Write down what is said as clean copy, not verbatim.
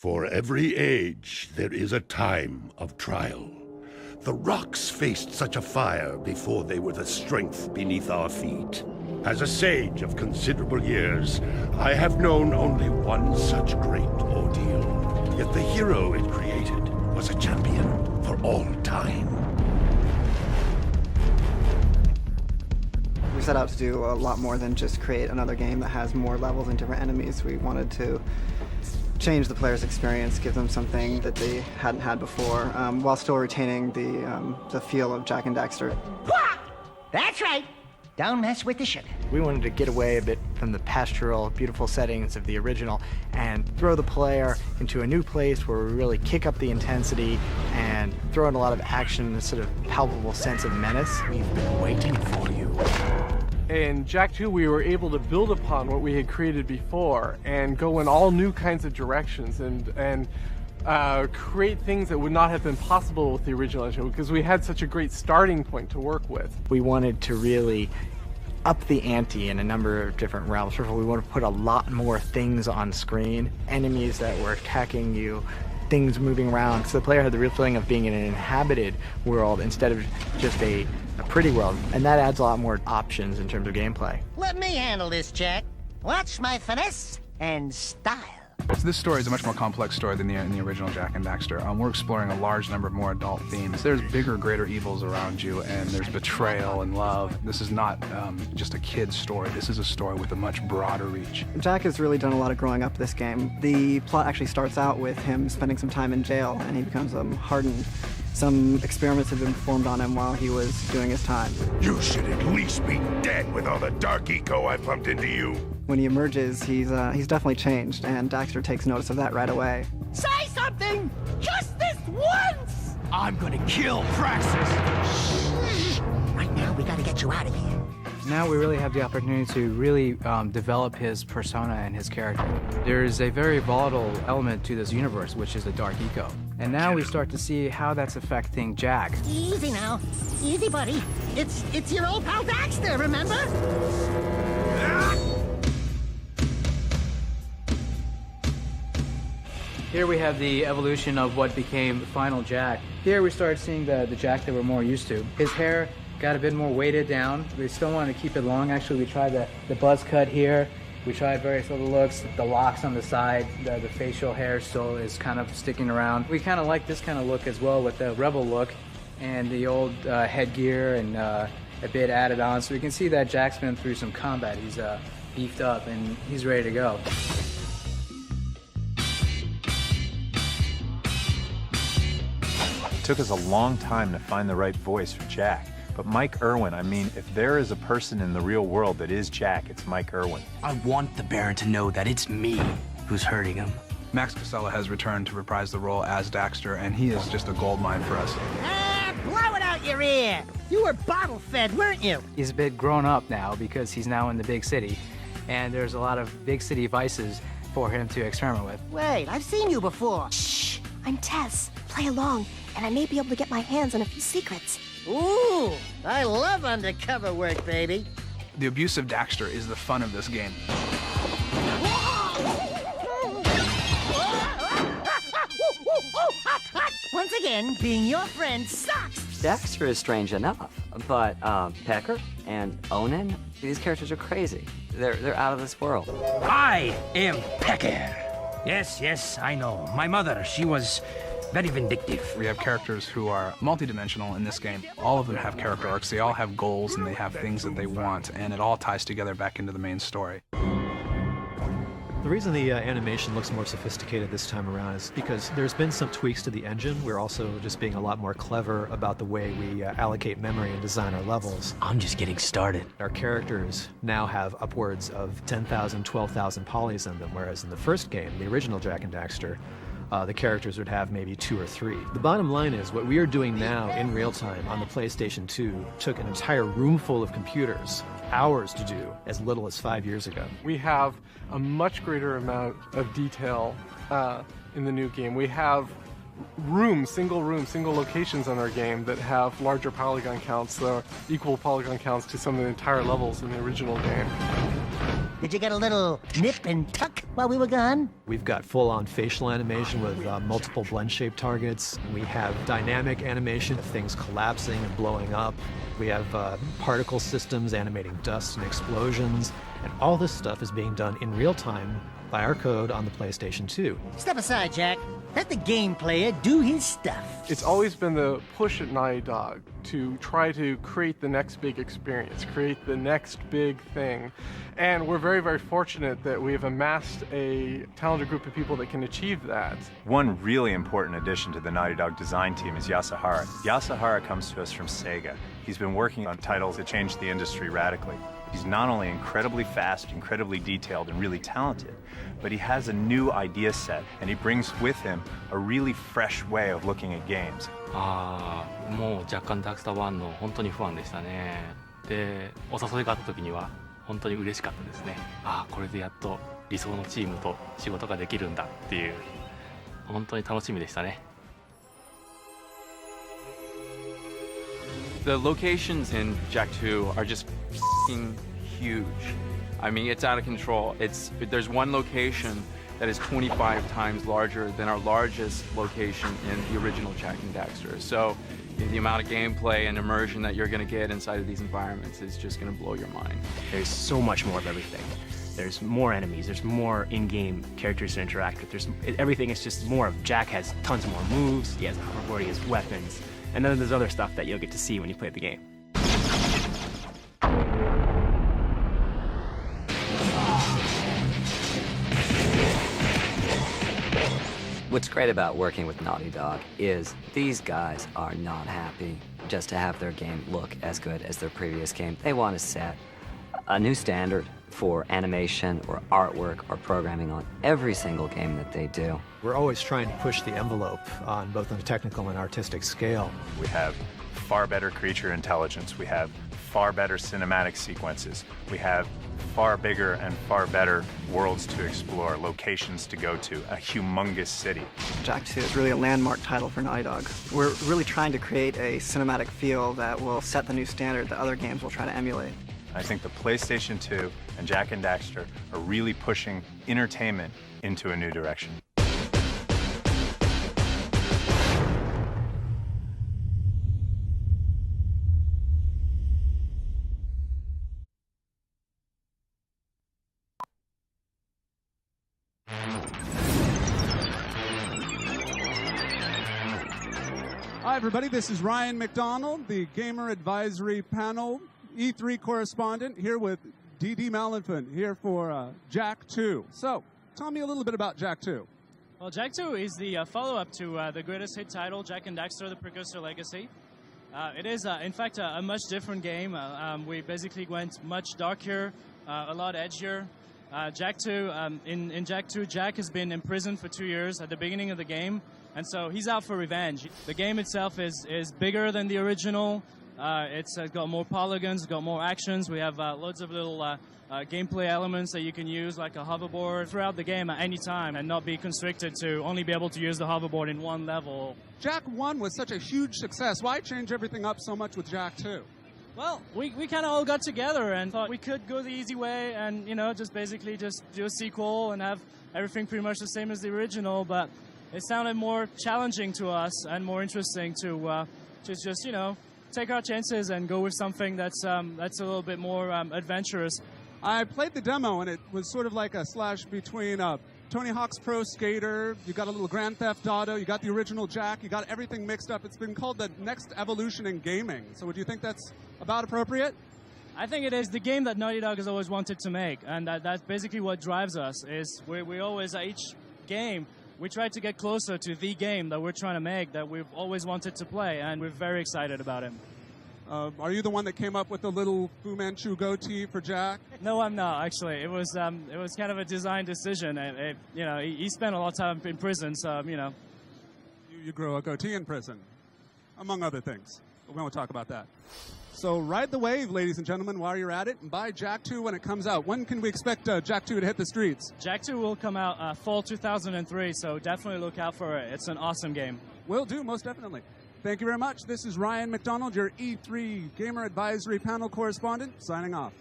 For every age, there is a time of trial. The rocks faced such a fire before they were the strength beneath our feet. As a sage of considerable years, I have known only one such great ordeal. Yet the hero it created was a champion for all time. We set out to do a lot more than just create another game that has more levels and different enemies. We wanted to change the player's experience, give them something that they hadn't had before, while still retaining the feel of Jak and Daxter. That's right. Don't mess with the sugar. We wanted to get away a bit from the pastoral, beautiful settings of the original and throw the player into a new place where we really kick up the intensity and throw in a lot of action and a sort of palpable sense of menace. We've been waiting for you. In Jak II, we were able to build upon what we had created before and go in all new kinds of directions and create things that would not have been possible with the original engine because we had such a great starting point to work with. We wanted to really up the ante in a number of different realms. First of all, we want to put a lot more things on screen, enemies that were attacking you, things moving around, so the player had the real feeling of being in an inhabited world instead of just a pretty world, and that adds a lot more options in terms of gameplay. Let me handle this, Jak. Watch my finesse and style. So this story is a much more complex story than in the original Jak and Daxter. We're exploring a large number of more adult themes. There's bigger, greater evils around you, and there's betrayal and love. This is not just a kid's story. This is a story with a much broader reach. Jak has really done a lot of growing up this game. The plot actually starts out with him spending some time in jail, and he becomes hardened. Some experiments have been performed on him while he was doing his time. You should at least be dead with all the dark eco I pumped into you. When he emerges, he's definitely changed, and Daxter takes notice of that right away. Say something! Just this once! I'm gonna kill Praxis! Shh! Right now, we gotta get you out of here. Now we really have the opportunity to really develop his persona and his character. There's a very volatile element to this universe, which is the dark eco. And now we start to see how that's affecting Jak. Easy now. Easy, buddy. It's your old pal Daxter, remember? Here we have the evolution of what became the final Jak. Here we start seeing the Jak that we're more used to. His hair got a bit more weighted down. We still want to keep it long. Actually, we tried the buzz cut here. We tried various other looks, the locks on the side, the facial hair still is kind of sticking around. We kind of like this kind of look as well with the rebel look and the old headgear and a bit added on. So we can see that Jak's been through some combat. He's beefed up and he's ready to go. It took us a long time to find the right voice for Jak. But Mike Irwin, I mean, if there is a person in the real world that is Jak, it's Mike Irwin. I want the Baron to know that it's me who's hurting him. Max Casella has returned to reprise the role as Daxter, and he is just a goldmine for us. Blow it out your ear! You were bottle-fed, weren't you? He's a bit grown up now because he's now in the big city, and there's a lot of big city vices for him to experiment with. Wait, I've seen you before. Shh! I'm Tess. Play along, and I may be able to get my hands on a few secrets. Ooh, I love undercover work, baby. The abusive Daxter is the fun of this game. Once again, being your friend sucks. Daxter is strange enough, but Pecker and Onan, these characters are crazy. They're out of this world. I am Pecker. Yes, I know. My mother, she was very vindictive. We have characters who are multidimensional in this game. All of them have character arcs. They all have goals and they have things that they want, and it all ties together back into the main story. The reason the animation looks more sophisticated this time around is because there's been some tweaks to the engine. We're also just being a lot more clever about the way we allocate memory and design our levels. I'm just getting started. Our characters now have upwards of 10,000, 12,000 polys in them, whereas in the first game, the original Jak and Daxter, the characters would have maybe 2 or 3. The bottom line is what we are doing now in real time on the PlayStation 2 took an entire room full of computers, hours to do, as little as 5 years ago. We have a much greater amount of detail in the new game. We have single locations on our game that have larger polygon counts, equal polygon counts to some of the entire levels in the original game. Did you get a little nip and tuck while we were gone? We've got full-on facial animation with multiple blend-shaped targets. We have dynamic animation of things collapsing and blowing up. We have particle systems animating dust and explosions. And all this stuff is being done in real time by our code on the PlayStation 2. Step aside, Jack. Let the game player do his stuff. It's always been the push at Naughty Dog to try to create the next big experience, create the next big thing. And we're very, very fortunate that we've amassed a talented group of people that can achieve that. One really important addition to the Naughty Dog design team is Yasuhara. Yasuhara comes to us from Sega. He's been working on titles that changed the industry radically. He's not only incredibly fast, incredibly detailed, and really talented, but he has a new idea set, and he brings with him a really fresh way of looking at games. もうジャック&ダクスター1の本当にファンでしたね。で、お誘いがあった時には本当に嬉しかったですね。これでやっと理想のチームと仕事ができるんだっていう、本当に楽しみでしたね。The locations in Jak II are just f***ing huge. I mean, it's out of control. There's one location that is 25 times larger than our largest location in the original Jak and Daxter. So the amount of gameplay and immersion that you're going to get inside of these environments is just going to blow your mind. There's so much more of everything. There's more enemies, there's more in-game characters to interact with. Everything is just more of Jak has tons more moves, he has a hoverboard, he has weapons, and then there's other stuff that you'll get to see when you play the game. What's great about working with Naughty Dog is these guys are not happy just to have their game look as good as their previous game. They want to set a new standard for animation or artwork or programming on every single game that they do. We're always trying to push the envelope on both a technical and artistic scale. We have far better creature intelligence. We have far better cinematic sequences. We have far bigger and far better worlds to explore, locations to go to, a humongous city. Jak II is really a landmark title for Naughty Dog. We're really trying to create a cinematic feel that will set the new standard that other games will try to emulate. I think the PlayStation 2 and Jak and Daxter are really pushing entertainment into a new direction. Hi, everybody. This is Ryan McDonald, the Gamer Advisory Panel E3 correspondent, here with D.D. Malenfant, here for Jak II. So, tell me a little bit about Jak II. Well, Jak II is the follow-up to the greatest hit title, Jak and Daxter, The Precursor Legacy. It is, in fact, a much different game. We basically went much darker, a lot edgier. Jak II, in Jak II, Jak has been imprisoned for 2 years at the beginning of the game, and so he's out for revenge. The game itself is bigger than the original. It's got more polygons, got more actions. We have loads of little gameplay elements that you can use, like a hoverboard, throughout the game at any time and not be constricted to only be able to use the hoverboard in one level. Jak 1 was such a huge success. Why change everything up so much with Jak 2? Well, we kind of all got together and thought we could go the easy way and, you know, just basically just do a sequel and have everything pretty much the same as the original, but it sounded more challenging to us and more interesting to just, you know, take our chances and go with something that's a little bit more adventurous. I played the demo, and it was sort of like a slash between Tony Hawk's Pro Skater, you got a little Grand Theft Auto, you got the original Jak, you got everything mixed up. It's been called the next evolution in gaming. So would you think that's about appropriate? I think it is the game that Naughty Dog has always wanted to make, and that's basically what drives us, is we always, at each game, we try to get closer to the game that we're trying to make, that we've always wanted to play, and we're very excited about it. Are you the one that came up with the little Fu Manchu goatee for Jak? No, I'm not, actually. It was kind of a design decision. You know, he spent a lot of time in prison, so, you know. You grow a goatee in prison, among other things. But we won't talk about that. So ride the wave, ladies and gentlemen, while you're at it, and buy Jak II when it comes out. When can we expect Jak II to hit the streets? Jak II will come out fall 2003, so definitely look out for it. It's an awesome game. Will do, most definitely. Thank you very much. This is Ryan McDonald, your E3 Gamer Advisory Panel correspondent, signing off.